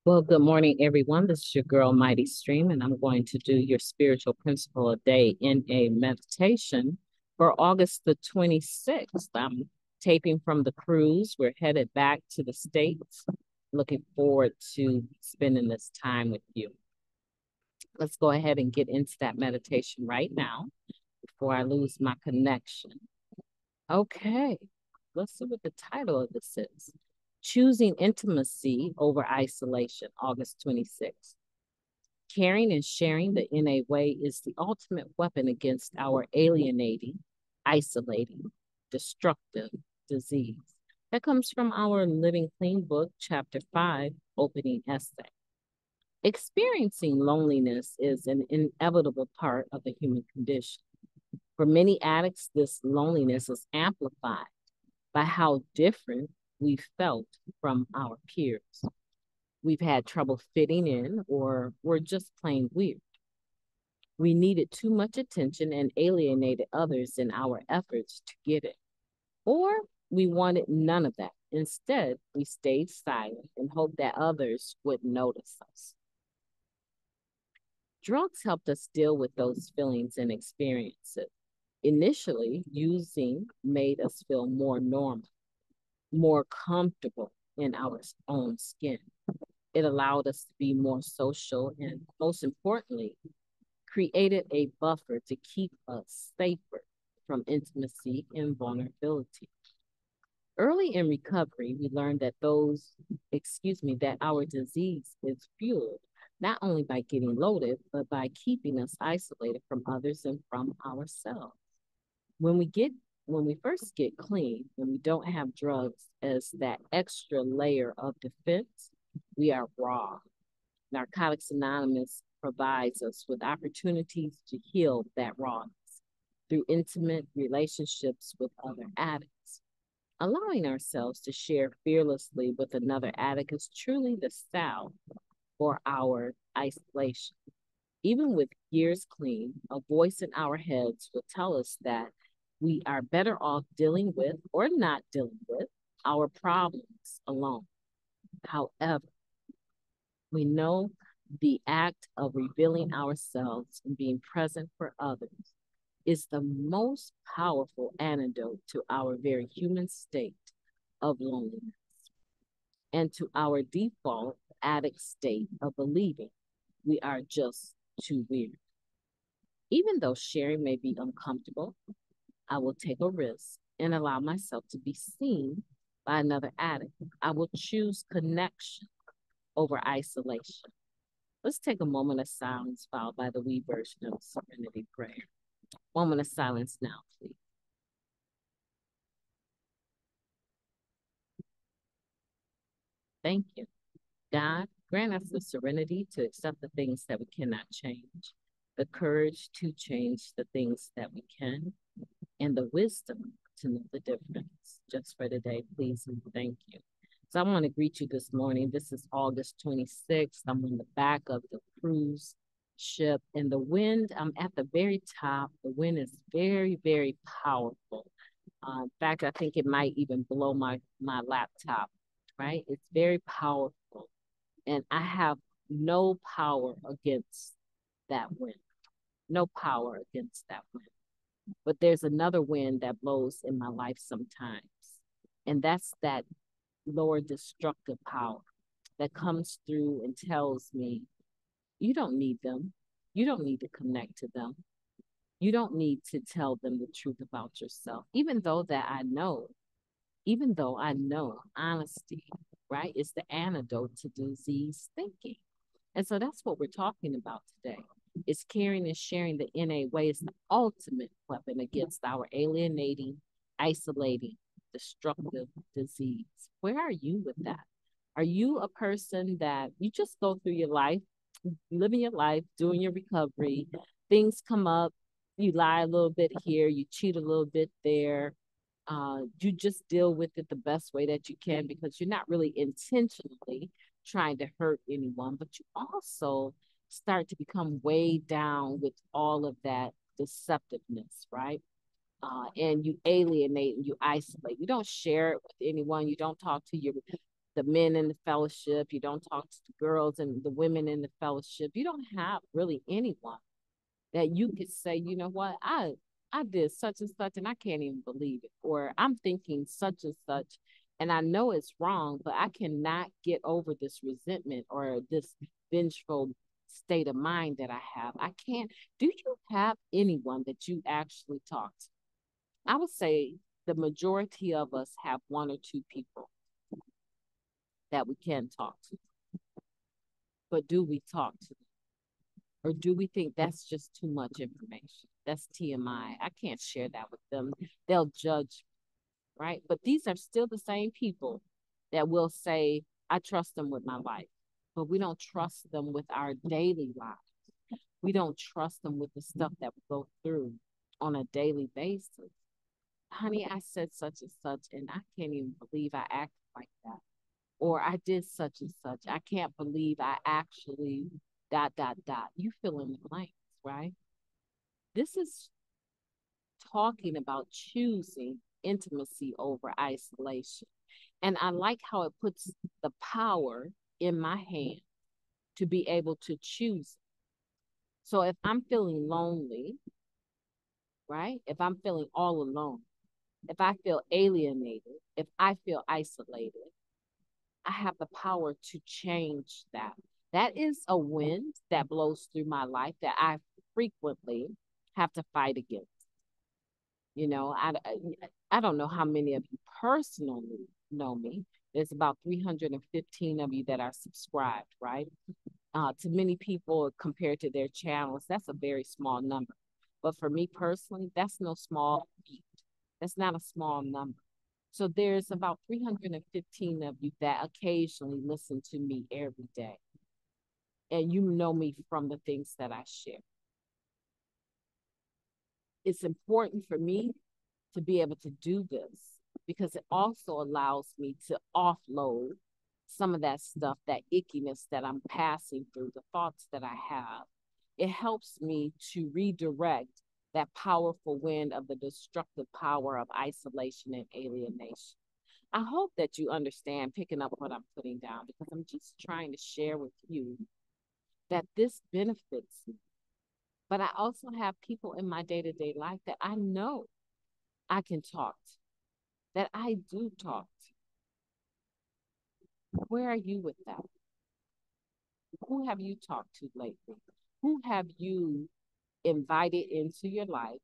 Well, good morning, everyone. This is your girl, Mighty Stream, and I'm going to do your spiritual principle a day in a meditation for August the 26th. I'm taping from the cruise. We're headed back to the States. Looking forward to spending this time with you. Let's go ahead and get into that meditation right now before I lose my connection. Okay, let's see what the title of this is. Choosing Intimacy Over Isolation, August 26th. Caring and sharing the NA way is the ultimate weapon against our alienating, isolating, destructive disease. That comes from our Living Clean book, chapter 5, opening essay. Experiencing loneliness is an inevitable part of the human condition. For many addicts, this loneliness is amplified by how different we felt from our peers. We've had trouble fitting in, or we're just plain weird. We needed too much attention and alienated others in our efforts to get it. Or we wanted none of that. Instead, we stayed silent and hoped that others would notice us. Drugs helped us deal with those feelings and experiences. Initially, using made us feel more normal, more comfortable in our own skin. It allowed us to be more social and, most importantly, created a buffer to keep us safer from intimacy and vulnerability. Early in recovery, we learned that our disease is fueled not only by getting loaded, but by keeping us isolated from others and from ourselves. When we get when we first get clean, when we don't have drugs as that extra layer of defense, we are raw. Narcotics Anonymous provides us with opportunities to heal that rawness through intimate relationships with other addicts. Allowing ourselves to share fearlessly with another addict is truly the salve for our isolation. Even with gears clean, a voice in our heads will tell us that we are better off dealing with or not dealing with our problems alone. However, we know the act of revealing ourselves and being present for others is the most powerful antidote to our very human state of loneliness and to our default addict state of believing we are just too weird. Even though sharing may be uncomfortable, I will take a risk and allow myself to be seen by another addict. I will choose connection over isolation. Let's take a moment of silence followed by the we version of Serenity Prayer. Moment of silence now, please. Thank you. God, grant us the serenity to accept the things that we cannot change, the courage to change the things that we can, and the wisdom to know the difference. Just for today, please and thank you. So I want to greet you this morning. This is August 26th. I'm on the back of the cruise ship, and the wind, I'm at the very top. The wind is very, very powerful. In fact, I think it might even blow my laptop, right? It's very powerful. And I have no power against that wind, no power against that wind. But there's another wind that blows in my life sometimes. And that's that lower destructive power that comes through and tells me, you don't need them. You don't need to connect to them. You don't need to tell them the truth about yourself, even though I know honesty, right, is the antidote to disease thinking. And so that's what we're talking about today. Is caring and sharing the NA way is the ultimate weapon against our alienating, isolating, destructive disease. Where are you with that? Are you a person that you just go through your life, living your life, doing your recovery, things come up, you lie a little bit here, you cheat a little bit there, you just deal with it the best way that you can because you're not really intentionally trying to hurt anyone, but you also start to become weighed down with all of that deceptiveness, right? And you alienate and you isolate. You don't share it with anyone. You don't talk to your the men in the fellowship. You don't talk to the girls and the women in the fellowship. You don't have really anyone that you could say, you know what, I did such and such and I can't even believe it. Or I'm thinking such and such and I know it's wrong, but I cannot get over this resentment or this vengeful state of mind that I have. I can't. Do you have anyone that you actually talk to? I would say the majority of us have one or two people that we can talk to, but do we talk to them? Or do we think that's just too much information? That's TMI. I can't share that with them. They'll judge, right? But these are still the same people that will say, I trust them with my life. But we don't trust them with our daily lives. We don't trust them with the stuff that we go through on a daily basis. Honey, I said such and such, and I can't even believe I acted like that. Or I did such and such. I can't believe I actually dot, dot, dot. You fill in the blanks, right? This is talking about choosing intimacy over isolation. And I like how it puts the power in my hand to be able to choose. So if I'm feeling lonely, right? If I'm feeling all alone, if I feel alienated, if I feel isolated, I have the power to change that. That is a wind that blows through my life that I frequently have to fight against. You know, I don't know how many of you personally know me. There's about 315 of you that are subscribed, right? To many people compared to their channels, that's a very small number. But for me personally, that's no small feat. That's not a small number. So there's about 315 of you that occasionally listen to me every day. And you know me from the things that I share. It's important for me to be able to do this because it also allows me to offload some of that stuff, that ickiness that I'm passing through, the thoughts that I have. It helps me to redirect that powerful wind of the destructive power of isolation and alienation. I hope that you understand picking up what I'm putting down because I'm just trying to share with you that this benefits me. But I also have people in my day to day life that I know I can talk to, that I do talk to. Where are you with that? Who have you talked to lately? Who have you invited into your life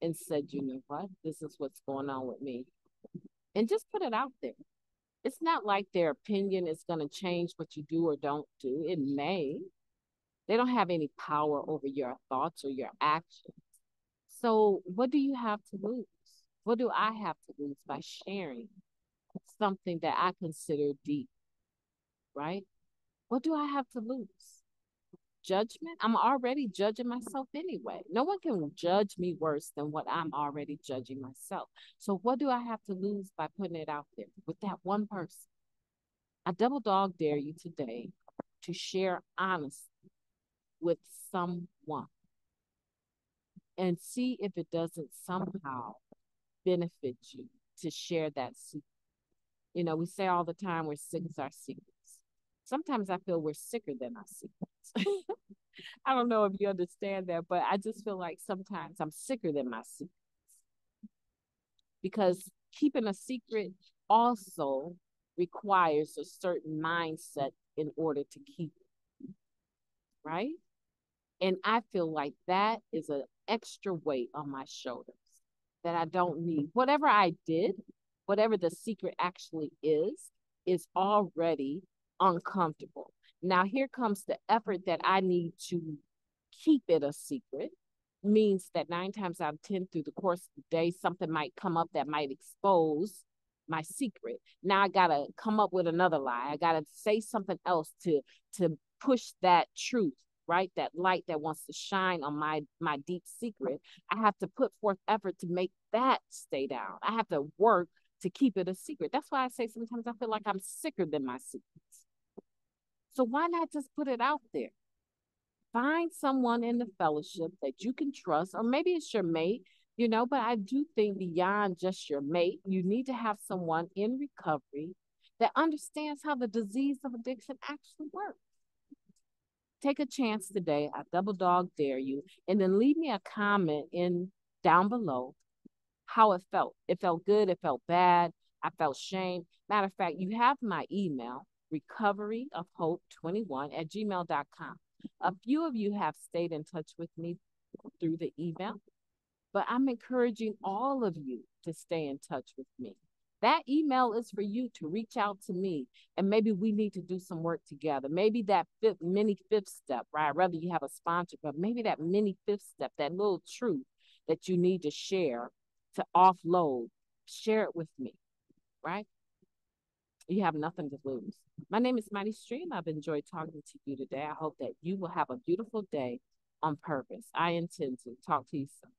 and said, you know what, this is what's going on with me? And just put it out there. It's not like their opinion is going to change what you do or don't do. It may. They don't have any power over your thoughts or your actions. So, what do you have to lose? What do I have to lose by sharing something that I consider deep, right? What do I have to lose? Judgment? I'm already judging myself anyway. No one can judge me worse than what I'm already judging myself. So, what do I have to lose by putting it out there with that one person? I double dog dare you today to share honestly with someone and see if it doesn't somehow benefit you to share that secret. You know, we say all the time we're sick as our secrets. Sometimes I feel we're sicker than our secrets. I don't know if you understand that, but I just feel like sometimes I'm sicker than my secrets because keeping a secret also requires a certain mindset in order to keep it, right? And I feel like that is an extra weight on my shoulders that I don't need. Whatever I did, whatever the secret actually is already uncomfortable. Now, here comes the effort that I need to keep it a secret. Means that 9 times out of 10 through the course of the day, something might come up that might expose my secret. Now I gotta come up with another lie. I gotta say something else to push that truth, right? That light that wants to shine on my deep secret. I have to put forth effort to make that stay down. I have to work to keep it a secret. That's why I say sometimes I feel like I'm sicker than my secrets. So why not just put it out there? Find someone in the fellowship that you can trust, or maybe it's your mate, But I do think beyond just your mate, you need to have someone in recovery that understands how the disease of addiction actually works. Take a chance today. I double dog dare you. And then leave me a comment in down below how it felt. It felt good. It felt bad. I felt shame. Matter of fact, you have my email, recoveryofhope21@gmail.com. A few of you have stayed in touch with me through the email, but I'm encouraging all of you to stay in touch with me. That email is for you to reach out to me, and maybe we need to do some work together. Maybe that mini fifth step, right? Rather you have a sponsor, but maybe that mini fifth step, that little truth that you need to share to offload, share it with me, right? You have nothing to lose. My name is Mighty Stream. I've enjoyed talking to you today. I hope that you will have a beautiful day on purpose. I intend to talk to you soon.